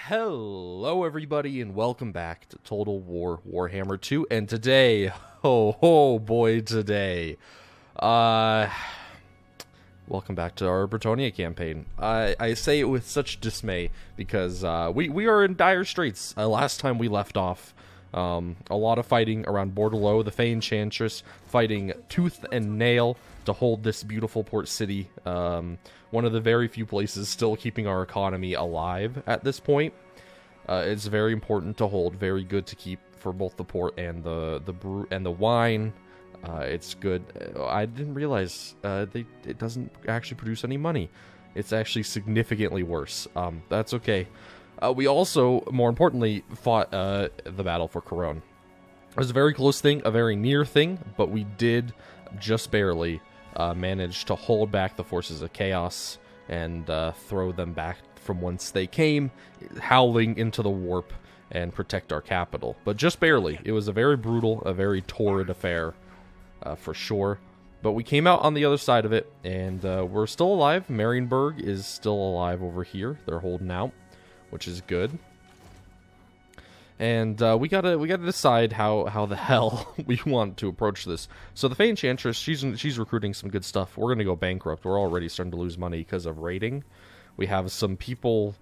Hello everybody and welcome back to Total War Warhammer 2, and today, oh boy today, welcome back to our Bretonnia campaign. I say it with such dismay because we are in dire straits. Last time we left off, a lot of fighting around Bordelot, the Fey Enchantress, fighting tooth and nail to hold this beautiful port city, one of the very few places still keeping our economy alive at this point. It's very important to hold, very good to keep for both the port and the brew and the wine. It's good. I didn't realize it doesn't actually produce any money. It's actually significantly worse. That's okay. We also, more importantly, fought the battle for Kholek. It was a very close thing, a very near thing, but we did just barely manage to hold back the forces of chaos and throw them back from whence they came, howling into the warp, and protect our capital. But just barely. It was a very brutal, a very torrid affair, for sure. But we came out on the other side of it, and we're still alive. Marienburg is still alive over here. They're holding out, which is good. And we gotta decide how the hell we want to approach this. So the Fey Enchantress, she's recruiting some good stuff. We're gonna go bankrupt. We're already starting to lose money because of raiding. We have some people,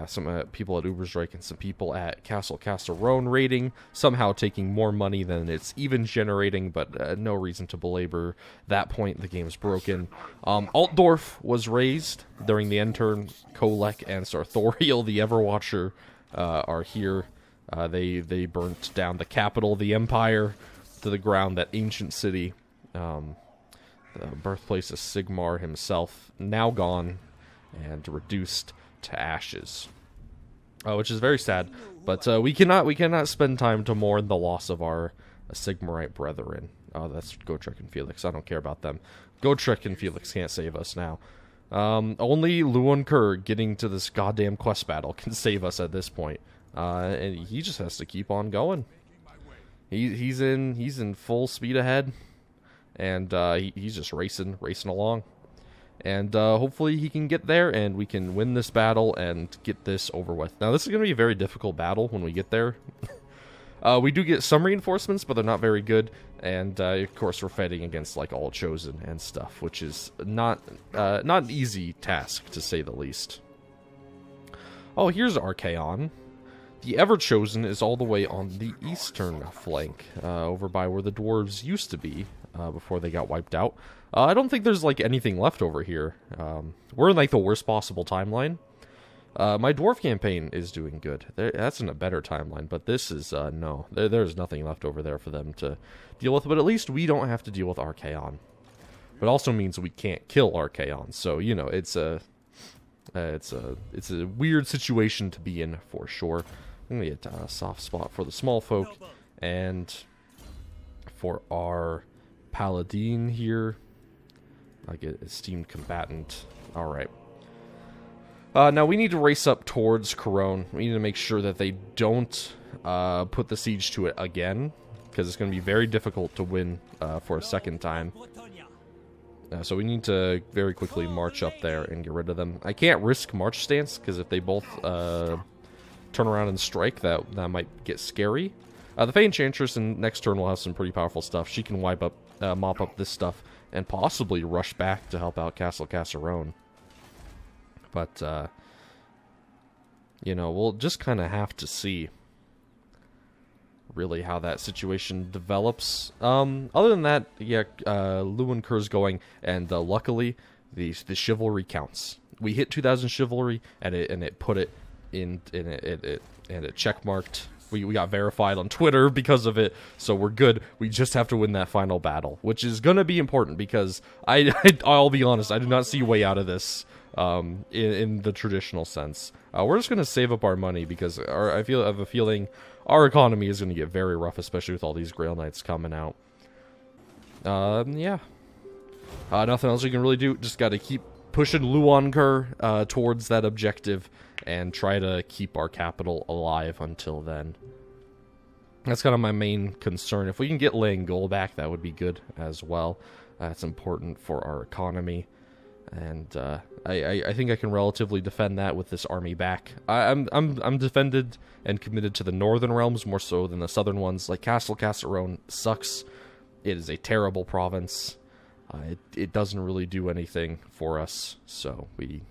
some people at Ubersreich and some people at Castle Casserone raiding, somehow taking more money than it's even generating, but no reason to belabor that point. The game's broken. Altdorf was raised during the end turn. Kholek and Sartorial, the Everwatcher, are here. They burnt down the capital, the Empire, to the ground, that ancient city. The birthplace of Sigmar himself, now gone and reduced to ashes, which is very sad. But we cannot spend time to mourn the loss of our Sigmarite brethren. That's Gotrek and Felix. I don't care about them. Gotrek and Felix can't save us now. Only Luon Kerr getting to this goddamn quest battle can save us at this point. And he just has to keep on going. He's in full speed ahead, and he's just racing along. And hopefully he can get there, and we can win this battle and get this over with. Now, this is going to be a very difficult battle when we get there. We do get some reinforcements, but they're not very good. And, of course, we're fighting against, like, all chosen and stuff, which is not an easy task, to say the least. Oh, here's Archaon. The Everchosen is all the way on the eastern flank, over by where the dwarves used to be, before they got wiped out. I don't think there's, like, anything left over here. We're in, like, the worst possible timeline. My dwarf campaign is doing good. That's in a better timeline, but this is, no. There's nothing left over there for them to deal with, but at least we don't have to deal with Archaon. But also means we can't kill Archaon, so, you know, it's a weird situation to be in, for sure. I'm going to get a soft spot for the small folk, and for our paladin here, like an esteemed combatant. Alright. Now we need to race up towards Kholek. We need to make sure that they don't put the siege to it again, because it's going to be very difficult to win for a second time. So we need to very quickly march up there and get rid of them. I can't risk march stance, because if they both turn around and strike, that might get scary. The Fey Enchantress in next turn will have some pretty powerful stuff. She can mop up this stuff and possibly rush back to help out Castle Casserone. But, you know, we'll just kind of have to see, really, how that situation develops. Other than that, yeah, Luon Kerr's going, and luckily, the chivalry counts. We hit 2,000 chivalry, and it put it and it checkmarked. We got verified on Twitter because of it, so we're good. We just have to win that final battle, which is gonna be important, because I'll be honest, I do not see a way out of this in the traditional sense. We're just gonna save up our money, because I have a feeling our economy is gonna get very rough, especially with all these Grail Knights coming out. Yeah. Nothing else you can really do. Just gotta keep pushing Luon Kerr towards that objective, and try to keep our capital alive until then. That's kind of my main concern. If we can get Langol back, that would be good as well. That's important for our economy. And I think I can relatively defend that with this army back. I'm defended and committed to the northern realms more so than the southern ones. Like Castle Casserone sucks. It is a terrible province. It doesn't really do anything for us. So we,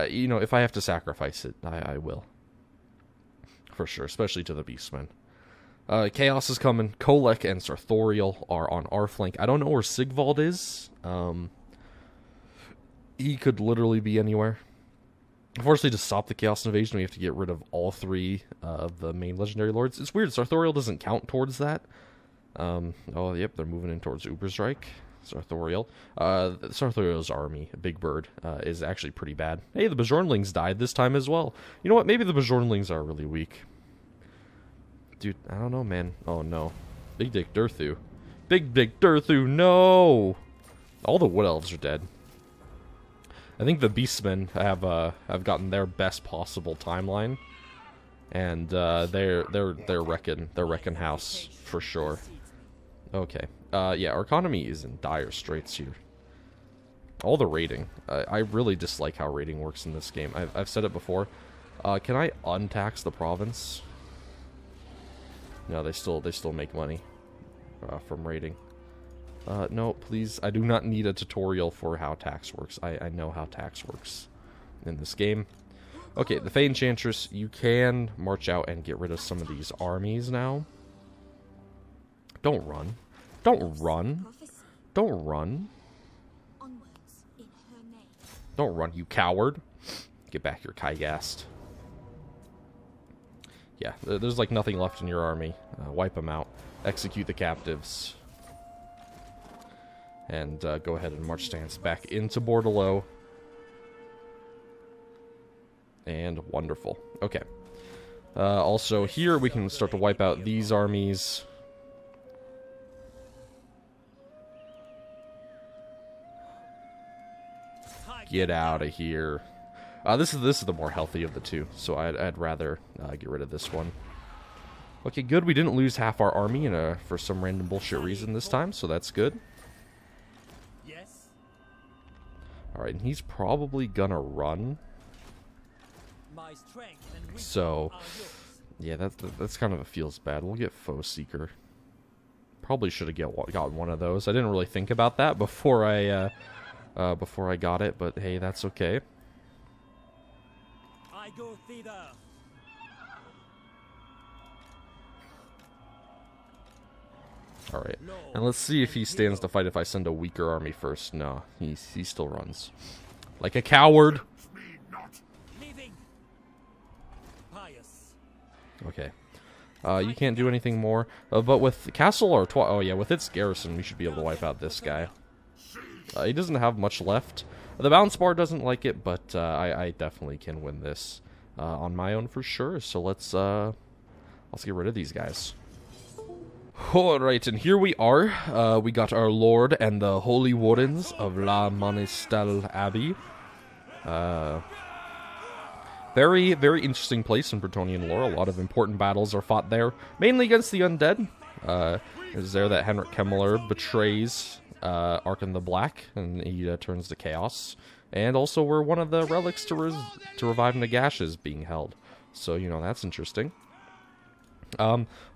you know, if I have to sacrifice it, I will. For sure, especially to the Beastmen. Chaos is coming. Kholek and Sartorial are on our flank. I don't know where Sigvald is. He could literally be anywhere. Unfortunately, to stop the Chaos Invasion, we have to get rid of all 3 of the main Legendary Lords. It's weird, Sartorial doesn't count towards that. Oh, yep, they're moving in towards Uberstrike. Sartorial. Sartorial's army, Big Bird, is actually pretty bad. Hey, the Bajornlings died this time as well. You know what? Maybe the Bajornlings are really weak. Dude, I don't know, man. Oh, no. Big Dick Durthu. Big Dick Durthu, no! All the Wood Elves are dead. I think the Beastmen have gotten their best possible timeline, and they're wrecking house for sure. Okay, yeah, our economy is in dire straits here. All the raiding, I really dislike how raiding works in this game. I've said it before. Can I untax the province? No, they still make money from raiding. No, please. I do not need a tutorial for how tax works. I know how tax works in this game. Okay, the Fey Enchantress, you can march out and get rid of some of these armies now. Don't run. Don't run. Don't run. Don't run, you coward. Get back your Kygast. Yeah, there's like nothing left in your army. Wipe them out. Execute the captives. And go ahead and march stance back into Bordello. And wonderful. Okay. Also, here we can start to wipe out these armies. Get out of here. This is the more healthy of the two, so I'd rather get rid of this one. Okay, good. We didn't lose half our army for some random bullshit reason this time, so that's good. Alright, and he's probably gonna run. So, yeah, that's kind of a feels bad. We'll get Foe Seeker. Probably should have gotten one of those. I didn't really think about that before I got it, but hey, that's okay. I go thither. Alright, and let's see if he stands to fight if I send a weaker army first. No, he still runs. Like a coward! Okay. You can't do anything more. But with Castle Artois... Oh yeah, with its garrison, we should be able to wipe out this guy. He doesn't have much left. The bounce bar doesn't like it, but I definitely can win this on my own for sure. So let's get rid of these guys. Alright, and here we are. We got our Lord and the Holy Wardens of La Monistel Abbey. Very, very interesting place in Bretonnian lore. A lot of important battles are fought there, mainly against the undead. It's there that Henrik Kemmler betrays Arkan the Black, and he turns to chaos. And also where one of the relics to revive Nagash is being held. So, you know, that's interesting.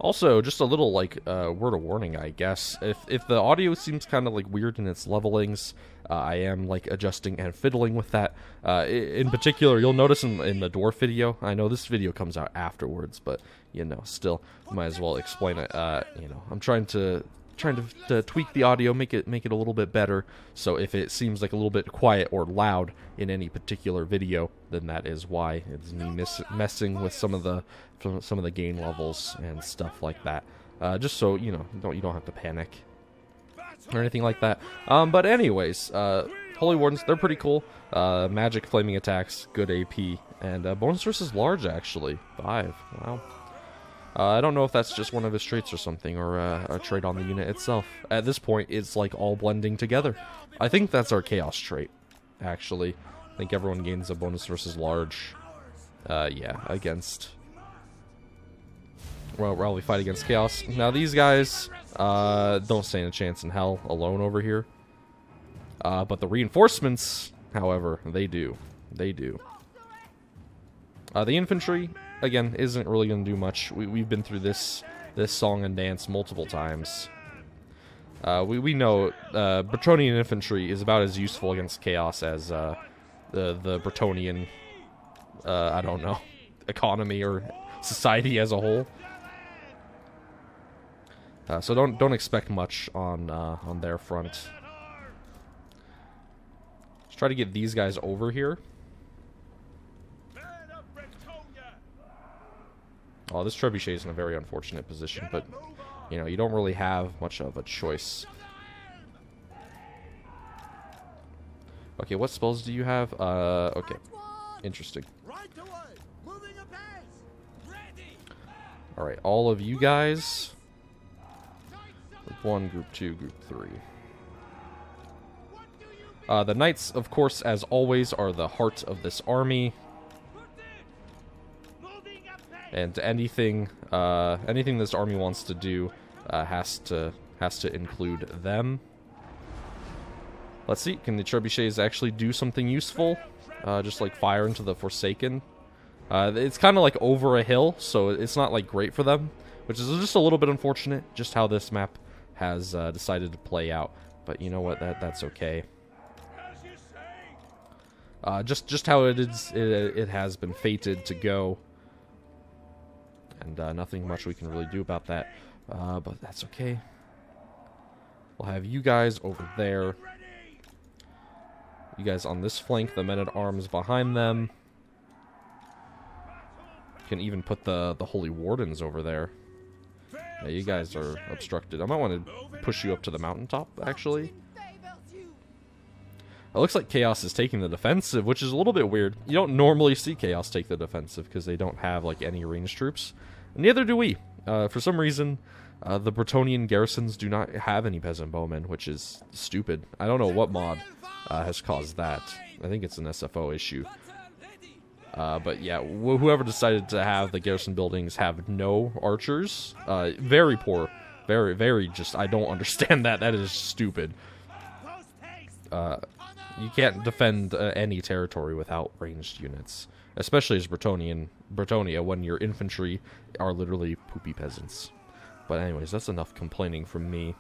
Also, just a little, like, word of warning, I guess. If the audio seems kind of, like, weird in its levelings, I am, like, adjusting and fiddling with that. In particular, you'll notice in the dwarf video, I know this video comes out afterwards, but, you know, still, might as well explain it. You know, I'm trying to tweak the audio, make it a little bit better. So if it seems like a little bit quiet or loud in any particular video, then that is why. It's me messing with some of the gain levels and stuff like that. Just so you know, you don't have to panic or anything like that. But anyways, Holy Wardens, they're pretty cool. Magic flaming attacks, good AP, and bonus versus large actually 5. Wow. I don't know if that's just one of his traits or something, or a trait on the unit itself. At this point, it's like all blending together. I think that's our chaos trait, actually. I think everyone gains a bonus versus large. Yeah, against... Well, while we fight against chaos. Now these guys don't stand a chance in hell alone over here. But the reinforcements, however, they do. They do. The infantry, again, isn't really going to do much. We've been through this song and dance multiple times. We know Bretonnian infantry is about as useful against chaos as the Bretonnian, I don't know, economy or society as a whole. So don't expect much on their front. Let's try to get these guys over here. Oh, this trebuchet is in a very unfortunate position, but you know, you don't really have much of a choice. Okay, what spells do you have? Okay, interesting. All right, all of you guys. Group 1, Group 2, Group 3. The knights, of course, as always, are the heart of this army. And anything this army wants to do has to include them. Let's see, can the trebuchets actually do something useful? Just like fire into the Forsaken. It's kind of like over a hill, so it's not like great for them, which is just a little bit unfortunate. Just how this map has decided to play out, but you know what? That's okay. Just how it has been fated to go. And nothing much we can really do about that. But that's okay. We'll have you guys over there. You guys on this flank, the men-at-arms behind them. You can even put the Holy Wardens over there. Yeah, you guys are obstructed. I might want to push you up to the mountaintop, actually. It looks like Chaos is taking the defensive, which is a little bit weird. You don't normally see Chaos take the defensive because they don't have like any ranged troops. Neither do we. For some reason, the Bretonnian garrisons do not have any peasant bowmen, which is stupid. I don't know what mod has caused that. I think it's an SFO issue. But yeah, whoever decided to have the garrison buildings have no archers, very poor. Very, very just, I don't understand that. That is stupid. You can't defend any territory without ranged units, especially as Bretonnia, when your infantry are literally poopy peasants. But anyways, that's enough complaining from me.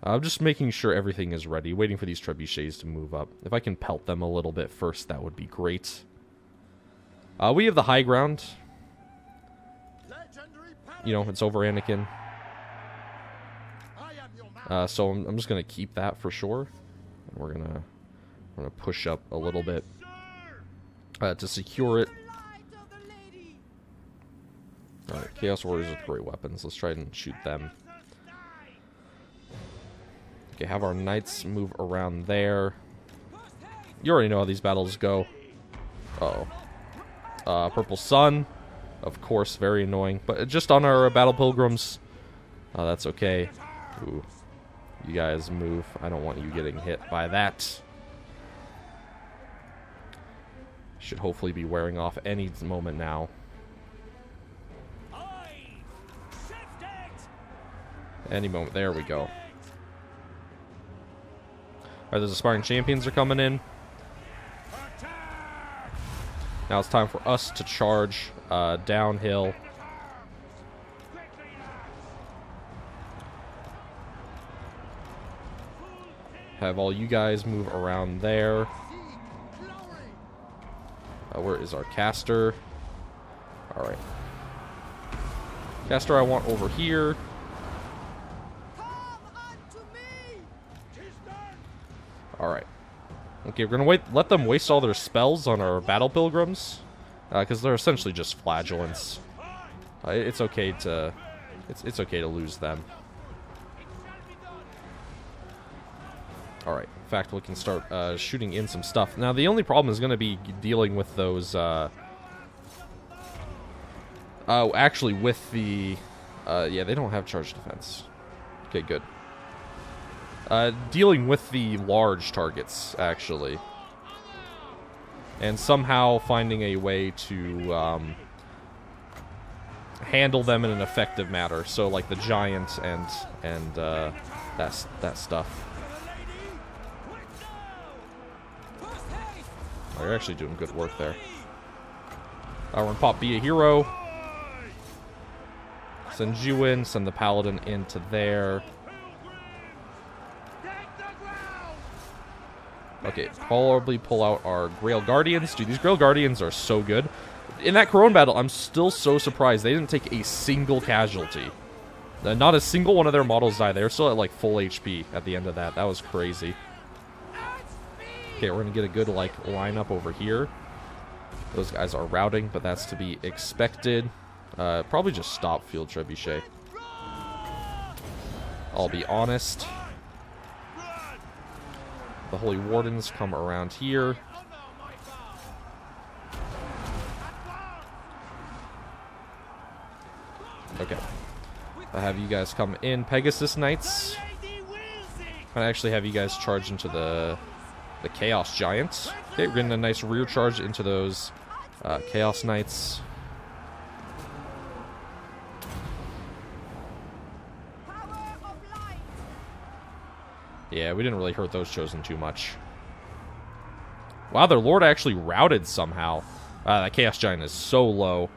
I'm just making sure everything is ready, waiting for these trebuchets to move up. If I can pelt them a little bit first, that would be great. We have the high ground. You know, it's over Anakin. So I'm just gonna keep that for sure. We're gonna push up a little bit to secure it. Alright, Chaos Warriors with great weapons. Let's try and shoot them. Okay, have our knights move around there. You already know how these battles go. Uh-oh. Purple Sun. Of course, very annoying. But just on our battle pilgrims. That's okay. Ooh. You guys move. I don't want you getting hit by that. Should hopefully be wearing off any moment now. Any moment. There we go. Alright, those aspiring champions are coming in. Now it's time for us to charge downhill. Have all you guys move around there. Where is our caster? Alright. Caster I want over here. Alright. Okay, we're gonna let them waste all their spells on our battle pilgrims. Because they're essentially just flagellants. It's okay to lose them. Alright, in fact, we can start shooting in some stuff. Now, the only problem is going to be dealing with those... actually, with the... yeah, they don't have charge defense. Okay, good. Dealing with the large targets, actually. And somehow finding a way to handle them in an effective manner. So, like the giant and that stuff. Oh, you're actually doing good work there. We're gonna pop Be a Hero. Send you in, send the Paladin into there. Okay, probably pull out our Grail Guardians. Dude, these Grail Guardians are so good. In that Corone battle, I'm still so surprised they didn't take a single casualty. Not a single one of their models died. They were still at like full HP at the end of that. That was crazy. Okay, we're gonna get a good like lineup over here. Those guys are routing, but that's to be expected. Probably just stop Field Trebuchet. I'll be honest. The Holy Wardens come around here. Okay. I'll have you guys come in. Pegasus Knights. I actually have you guys charge into the Chaos Giants. Okay, we're getting a nice rear charge into those Chaos Knights. Yeah, we didn't really hurt those Chosen too much. Wow, their Lord actually routed somehow. That Chaos Giant is so low.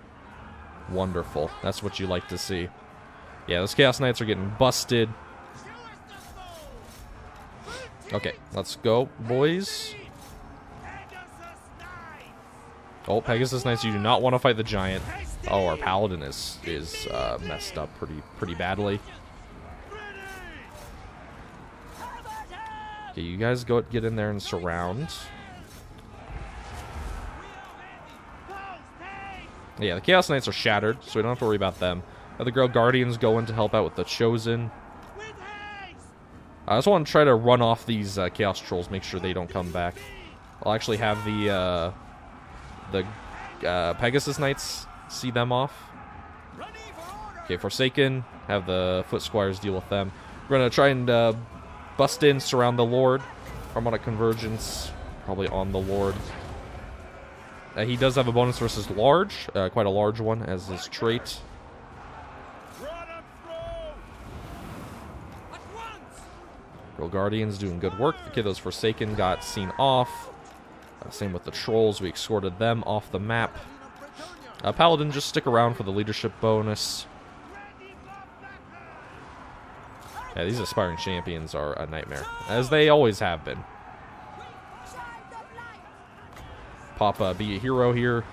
Wonderful. That's what you like to see. Yeah, those Chaos Knights are getting busted. Okay, let's go, boys. Oh, Pegasus Knights, you do not want to fight the Giant. Oh, our Paladin is messed up pretty badly. Okay, you guys get in there and surround. Yeah, the Chaos Knights are shattered, so we don't have to worry about them. The Grail Guardians go in to help out with the Chosen. I just want to try to run off these Chaos Trolls, make sure they don't come back. I'll actually have the Pegasus Knights see them off. Okay, Forsaken, have the Foot Squires deal with them. We're going to try and bust in, surround the Lord. Harmonic Convergence, probably on the Lord. He does have a bonus versus large, quite a large one as his trait. Grail Guardians doing good work. Okay, those Forsaken got seen off. Same with the Trolls, we escorted them off the map. Paladin, just stick around for the leadership bonus. Yeah, these Aspiring Champions are a nightmare, as they always have been. Pop Be a Hero here.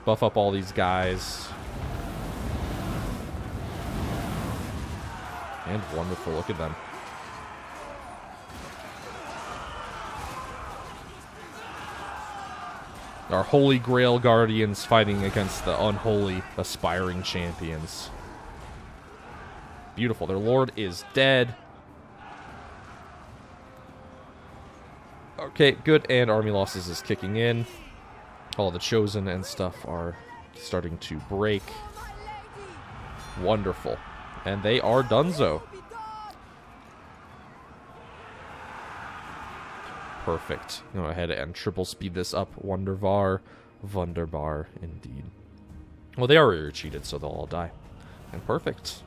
Buff up all these guys. And wonderful, look at them. Our Holy Grail Guardians fighting against the unholy Aspiring Champions. Beautiful. Their Lord is dead. Okay, good. And army losses is kicking in. All the Chosen and stuff are starting to break. Wonderful. And they are donezo. Perfect. Go ahead and triple speed this up. Wunderbar. Wunderbar, indeed. Well, they already cheated, so they'll all die. And perfect.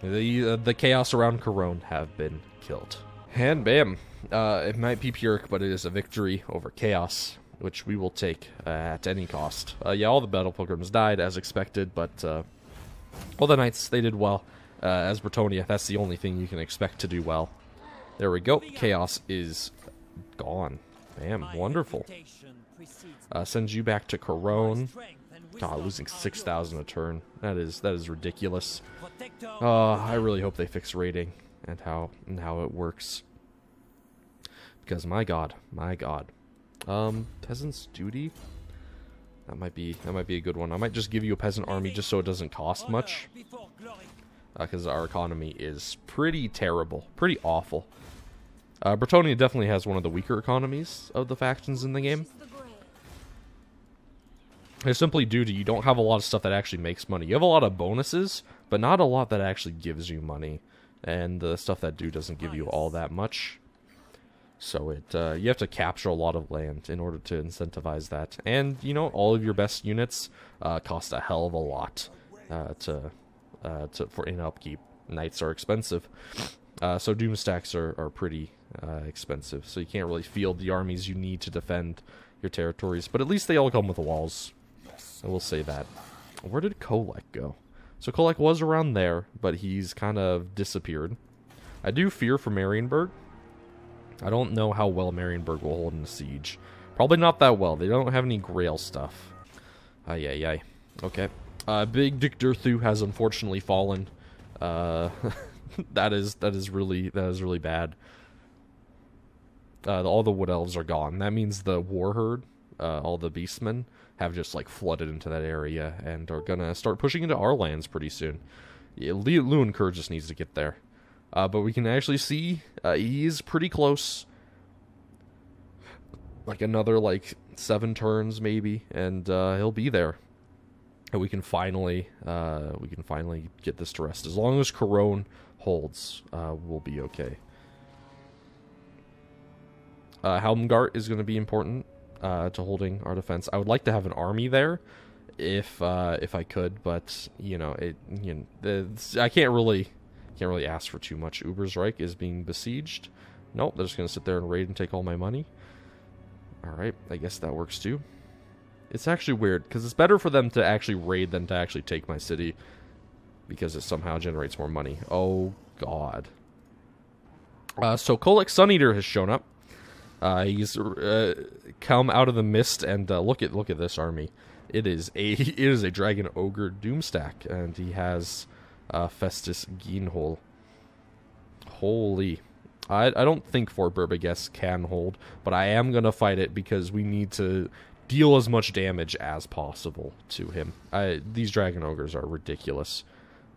The chaos around Corone have been killed. And bam. It might be Pyrrhic, but it is a victory over chaos, which we will take at any cost. Yeah, all the battle pilgrims died as expected, but all the knights, they did well. As Bretonnia, that's the only thing you can expect to do well. There we go. Chaos is gone. Bam, wonderful. Sends you back to Corone. God, losing 6,000 a turn. That is ridiculous. I really hope they fix raiding and how it works. Because my god. Peasant's Duty? That might be a good one. I might just give you a peasant army just so it doesn't cost much. Because our economy is pretty terrible. Pretty awful. Bretonnia definitely has one of the weaker economies of the factions in the game. It's simply due to you don't have a lot of stuff that actually makes money. You have a lot of bonuses, but not a lot that actually gives you money. And the stuff that do doesn't give you all that much. So you have to capture a lot of land in order to incentivize that. And, you know, all of your best units cost a hell of a lot in upkeep. Knights are expensive. So doom stacks are pretty expensive, so you can't really field the armies you need to defend your territories. But at least they all come with walls. I will say that. Where did Kholek go? So Kholek was around there, but he's kind of disappeared. I do fear for Marienburg. I don't know how well Marienburg will hold in a siege. Probably not that well. They don't have any Grail stuff. Ay. Okay. Big Dictor Thu has unfortunately fallen. that is really bad. All the Wood Elves are gone. That means the War Horde, all the Beastmen, have just like flooded into that area and are gonna start pushing into our lands pretty soon. Yeah, Lewinkur just needs to get there. But we can actually see he's pretty close. Like another 7 turns maybe, and he'll be there. And we can finally get this to rest. As long as Corone holds, we'll be okay. Helmgart is going to be important to holding our defense. I would like to have an army there, if I could, but I can't really ask for too much. Ubersreich is being besieged. Nope, they're just going to sit there and raid and take all my money. Alright, I guess that works too. It's actually weird, because it's better for them to actually raid than to actually take my city, because it somehow generates more money. Oh, God. So Kholek Suneater has shown up. He's come out of the mist, and look at this army. It is a Dragon Ogre Doomstack, and he has Festus Geenhol. Holy. I don't think Fort Berbiges can hold, but I am going to fight it because we need to deal as much damage as possible to him. These Dragon Ogres are ridiculous.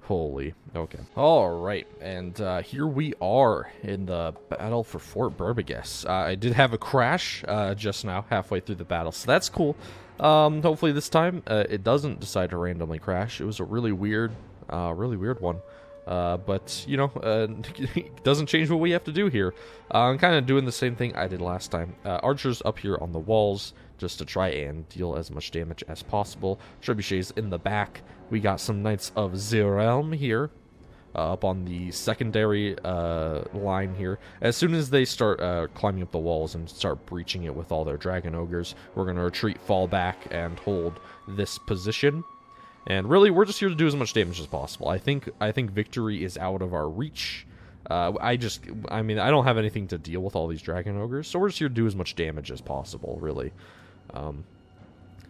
Holy. Okay. Alright, and here we are in the battle for Fort Berbiges. I did have a crash just now, halfway through the battle, so that's cool. Hopefully this time it doesn't decide to randomly crash. It was a really weird one. But, it doesn't change what we have to do here. I'm kind of doing the same thing I did last time. Archers up here on the walls, just to try and deal as much damage as possible. Trebuchets in the back. We got some Knights of Zerelm here, up on the secondary line here. As soon as they start climbing up the walls and start breaching it with all their Dragon Ogres, we're going to retreat, fall back, and hold this position. And really, we're just here to do as much damage as possible. I think victory is out of our reach. I don't have anything to deal with all these Dragon Ogres, so we're just here to do as much damage as possible, really.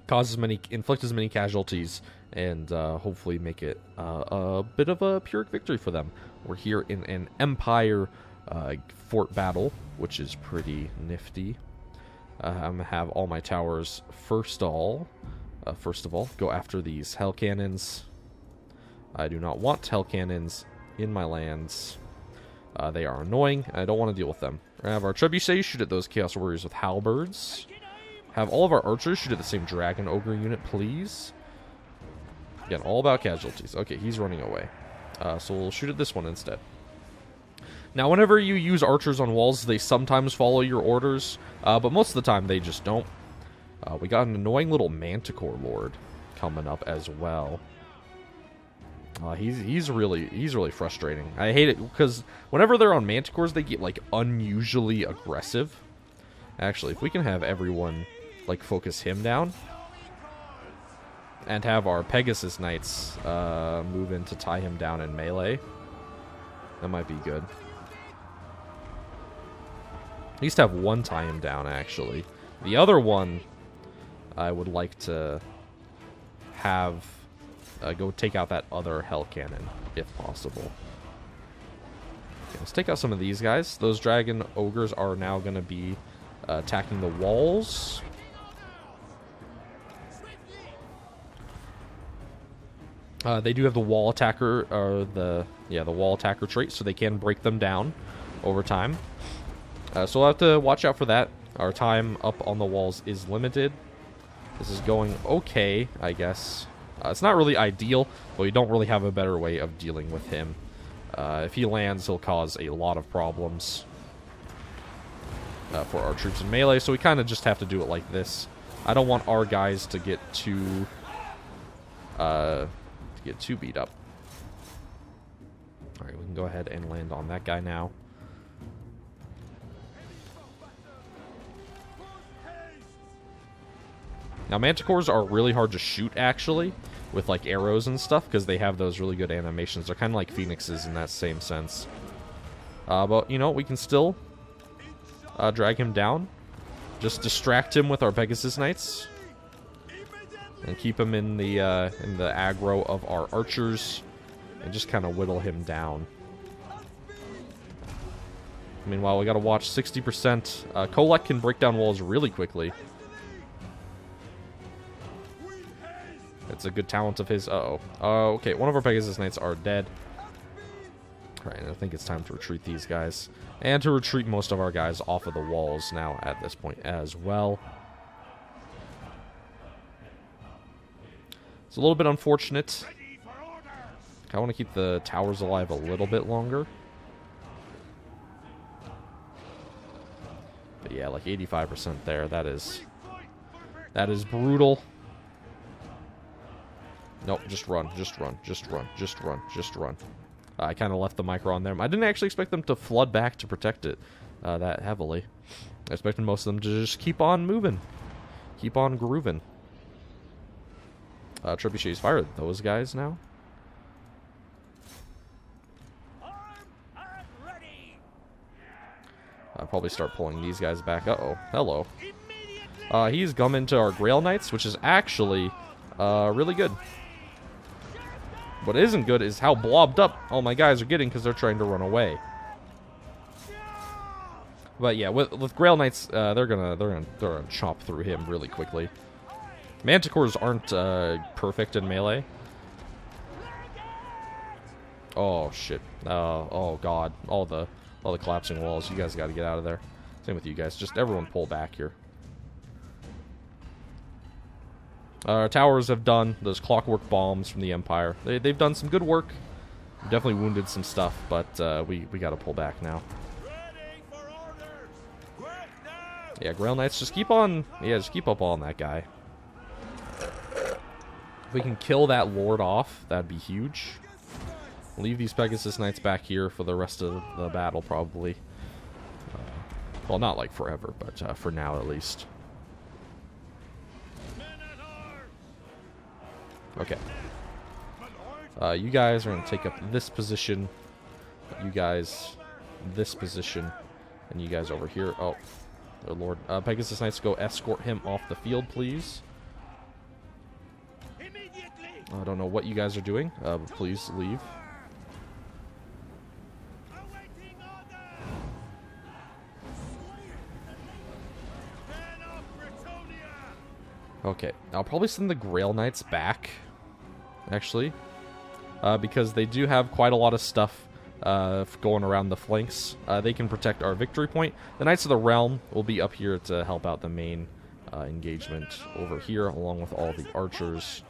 Inflict as many casualties, and hopefully make it a bit of a Pyrrhic victory for them. We're here in an Empire fort battle, which is pretty nifty. I'm going to have all my towers first of all, go after these Hell Cannons. I do not want Hell Cannons in my lands. They are annoying. I don't want to deal with them. We're going to have our Trebuchets shoot at those Chaos Warriors with Halberds. Have all of our Archers shoot at the same Dragon Ogre unit, please. Again, all about casualties. Okay, he's running away. So we'll shoot at this one instead. Now, whenever you use Archers on walls, they sometimes follow your orders, but most of the time they just don't. We got an annoying little Manticore Lord coming up as well. He's really frustrating. I hate it because whenever they're on Manticores, they get unusually aggressive. Actually, if we can have everyone focus him down and have our Pegasus Knights move in to tie him down in melee, that might be good. At least have one tie him down, actually. The other one I would like to have go take out that other Hell Cannon, if possible. Okay, let's take out some of these guys. Those Dragon Ogres are now going to be attacking the walls. They do have the wall attacker, the wall attacker trait, so they can break them down over time. So we'll have to watch out for that. Our time up on the walls is limited. This is going okay, I guess. It's not really ideal, but we don't really have a better way of dealing with him. If he lands, he'll cause a lot of problems for our troops in melee, so we kind of just have to do it like this. I don't want our guys to get too beat up. Alright, we can can go ahead and land on that guy now. Now, manticores are really hard to shoot, actually, with, like, arrows and stuff, because they have those really good animations. They're kind of like phoenixes in that same sense. But, you know, we can still drag him down. Just distract him with our Pegasus Knights. And keep him in the aggro of our archers. And just kind of whittle him down. Meanwhile, we gotta watch 60%. Kholek can break down walls really quickly. It's a good talent of his. Uh-oh. Okay, one of our Pegasus Knights are dead. Alright, I think it's time to retreat these guys. And to retreat most of our guys off of the walls now at this point as well. It's a little bit unfortunate. I want to keep the towers alive a little bit longer. But yeah, like 85% there. That is brutal. Nope, just run, just run, just run, just run, just run. I kind of left the micro on there. I didn't actually expect them to flood back to protect it that heavily. I expected most of them to just keep on moving. Keep on grooving. Trebuchets fired those guys now. I'll probably start pulling these guys back. Uh-oh. Hello. He's come into our Grail Knights, which is actually really good. What isn't good is how blobbed up all my guys are getting because they're trying to run away. But yeah, with Grail Knights, they're gonna chop through him really quickly. Manticores aren't perfect in melee. Oh shit! Oh god! All the collapsing walls. You guys got to get out of there. Same with you guys. Just everyone pull back here. Our towers have done those clockwork bombs from the Empire. They've done some good work. Definitely wounded some stuff, but we got to pull back now. Yeah, Grail Knights, just keep on. Yeah, just keep up on that guy. If we can kill that Lord off, that'd be huge. Leave these Pegasus Knights back here for the rest of the battle, probably. Well, not like forever, but for now at least. Okay. You guys are going to take up this position. You guys, this position. And you guys over here. Oh, their Lord. Pegasus Knights, go escort him off the field, please. I don't know what you guys are doing, but please leave. Okay, I'll probably send the Grail Knights back, actually, because they do have quite a lot of stuff going around the flanks. They can protect our victory point. The Knights of the Realm will be up here to help out the main engagement over here, along with all the archers.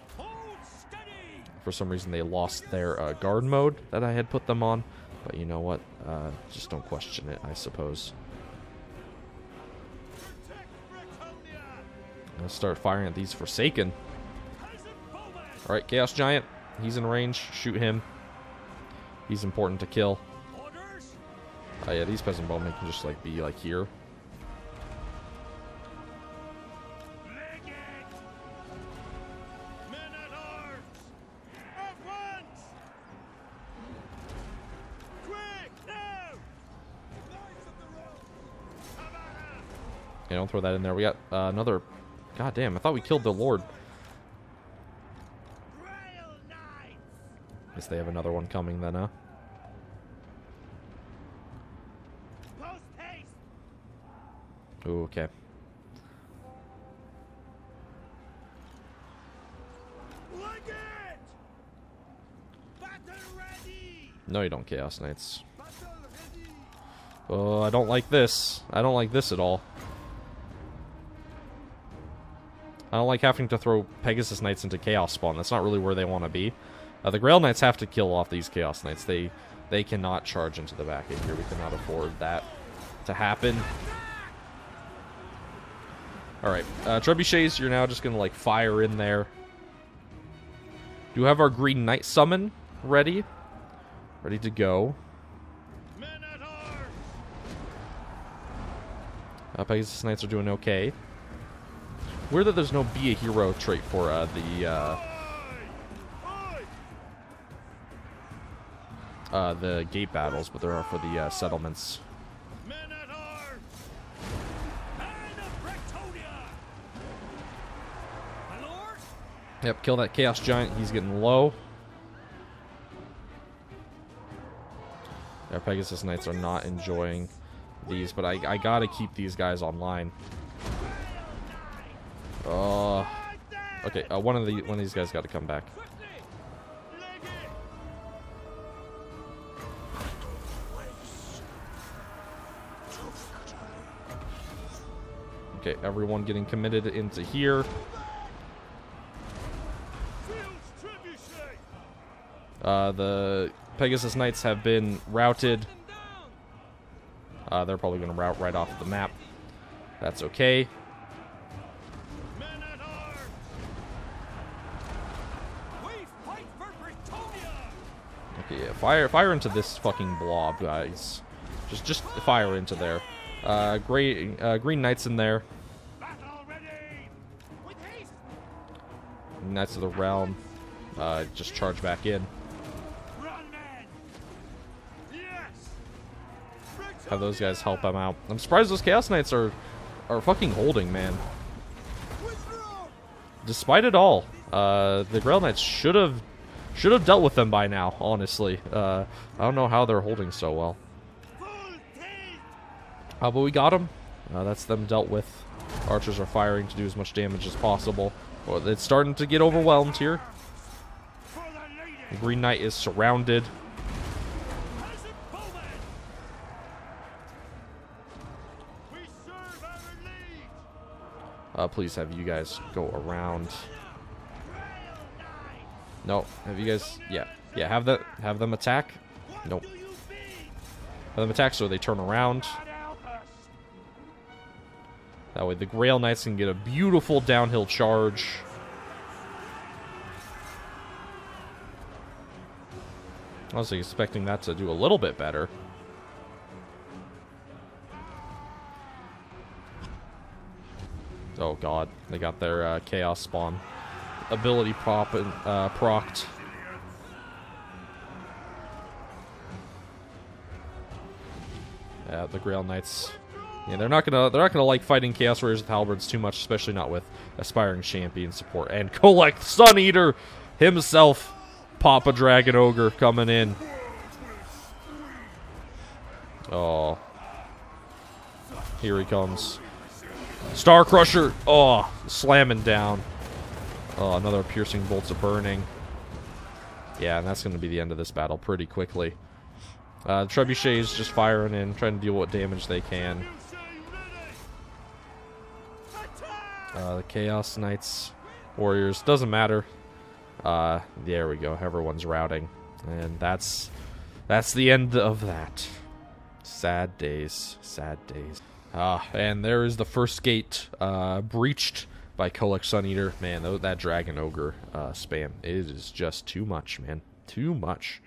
For some reason, they lost their guard mode that I had put them on, but you know what? Just don't question it, I suppose. I'm gonna start firing at these Forsaken. Alright, Chaos Giant. He's in range. Shoot him. He's important to kill. Oh yeah, these Peasant Bowmen can just like be like here. Okay, don't throw that in there. We got another... God damn, I thought we killed the Lord. Guess they have another one coming then, huh? Ooh, okay. No, you don't, Chaos Knights. Oh, I don't like this. I don't like this at all. I don't like having to throw Pegasus Knights into Chaos Spawn. That's not really where they want to be. The Grail Knights have to kill off these Chaos Knights. They cannot charge into the back end here. We cannot afford that to happen. Alright, Trebuchets, you're now just going to like fire in there. Do have our Green Knight summon ready. Ready to go. Pegasus Knights are doing okay. Weird that there's no be a hero trait for the gate battles, but there are for the settlements. Men at arms! Men of Bretonnia! My lord? Yep, kill that Chaos Giant. He's getting low. Yeah, Pegasus Knights are not enjoying these, but I gotta keep these guys online. Okay, one of these guys got to come back. Okay, everyone getting committed into here. The Pegasus Knights have been routed. They're probably going to route right off the map. That's okay. Okay, yeah, fire into this fucking blob, guys. Just fire into there. Green Knights in there. Knights of the Realm. Just charge back in. Have those guys help them out. I'm surprised those Chaos Knights are fucking holding, man. Despite it all, the Grail Knights should have dealt with them by now, honestly. I don't know how they're holding so well. But we got them. That's them dealt with. Archers are firing to do as much damage as possible. Well, it's starting to get overwhelmed here. The Green Knight is surrounded. Please have you guys go around. No, have you guys? Yeah, have them attack. Nope. Have them attack so they turn around. That way the Grail Knights can get a beautiful downhill charge. I was expecting that to do a little bit better. Oh god, they got their Chaos Spawn ability procced. Yeah, the Grail Knights. Yeah, they're not gonna like fighting Chaos Warriors with halberds too much, especially not with aspiring champion support. And Kholek, Sun Eater himself, Papa Dragon Ogre coming in. Oh, here he comes. Star Crusher. Oh, slamming down. Oh, another piercing bolts of burning. Yeah, and that's going to be the end of this battle pretty quickly. The Trebuchets just firing in, trying to deal what damage they can. The Chaos Knights, Warriors, doesn't matter. There we go. Everyone's routing, and that's the end of that. Sad days. Sad days. And there is the first gate breached by Kholek Sun Eater. Man, that Dragon Ogre spam, it is just too much, man. Too much.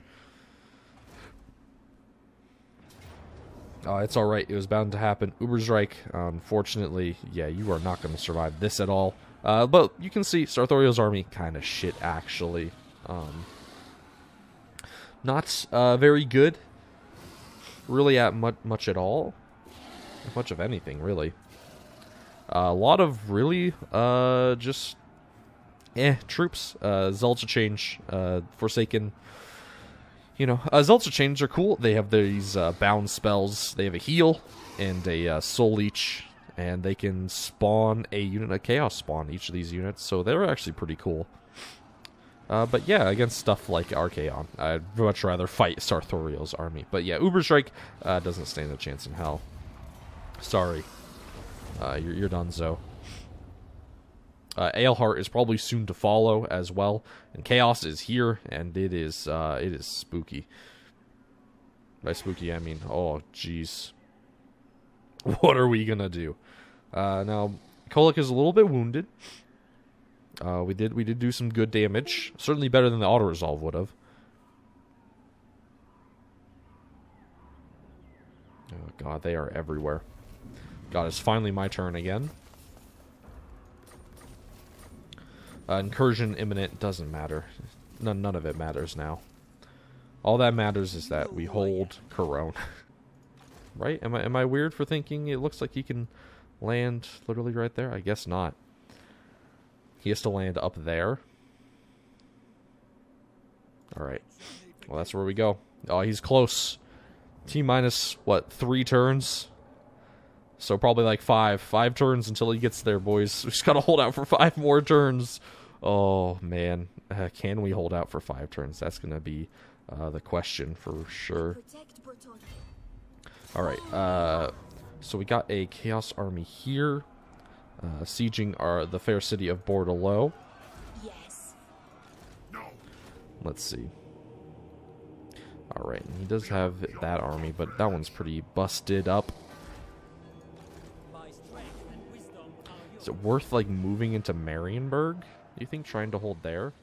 It's alright. It was bound to happen. Uberstrike, unfortunately, yeah, you are not going to survive this at all. But you can see Sarthoriel's army kind of shit, actually. Not very good. Really at much at all. Not much of anything, really. A lot of really just troops. Zelda Change, Forsaken. You know, Zelda Change are cool. They have these bound spells. They have a heal and a soul leech, and they can spawn a unit, a chaos spawn, each of these units. So they're actually pretty cool. But yeah, against stuff like Archaon, I'd much rather fight Sarthoriel's army. But yeah, Uberstrike doesn't stand a chance in hell. Sorry. You're done, Zo. Aleheart is probably soon to follow as well, and Chaos is here, and it is spooky. By spooky, I mean, oh jeez, what are we gonna do? Now, Kholek is a little bit wounded. We did do some good damage, certainly better than the auto resolve would have. Oh god, they are everywhere. God, it's finally my turn again. Incursion imminent, doesn't matter. None of it matters now. All that matters is that we hold Corone. Right? Am I weird for thinking it looks like he can land literally right there? I guess not. He has to land up there. Alright. Well, that's where we go. Oh, he's close. T-minus, what, 3 turns? So probably like 5. 5 turns until he gets there, boys. We just gotta hold out for 5 more turns. Oh, man. Can we hold out for 5 turns? That's gonna be the question for sure. Alright, so we got a Chaos Army here. Sieging the fair city of Bordelot. Yes. Let's see. Alright, he does have that army, but that one's pretty busted up. Is it worth, like, moving into Marienburg? Do you think, trying to hold there?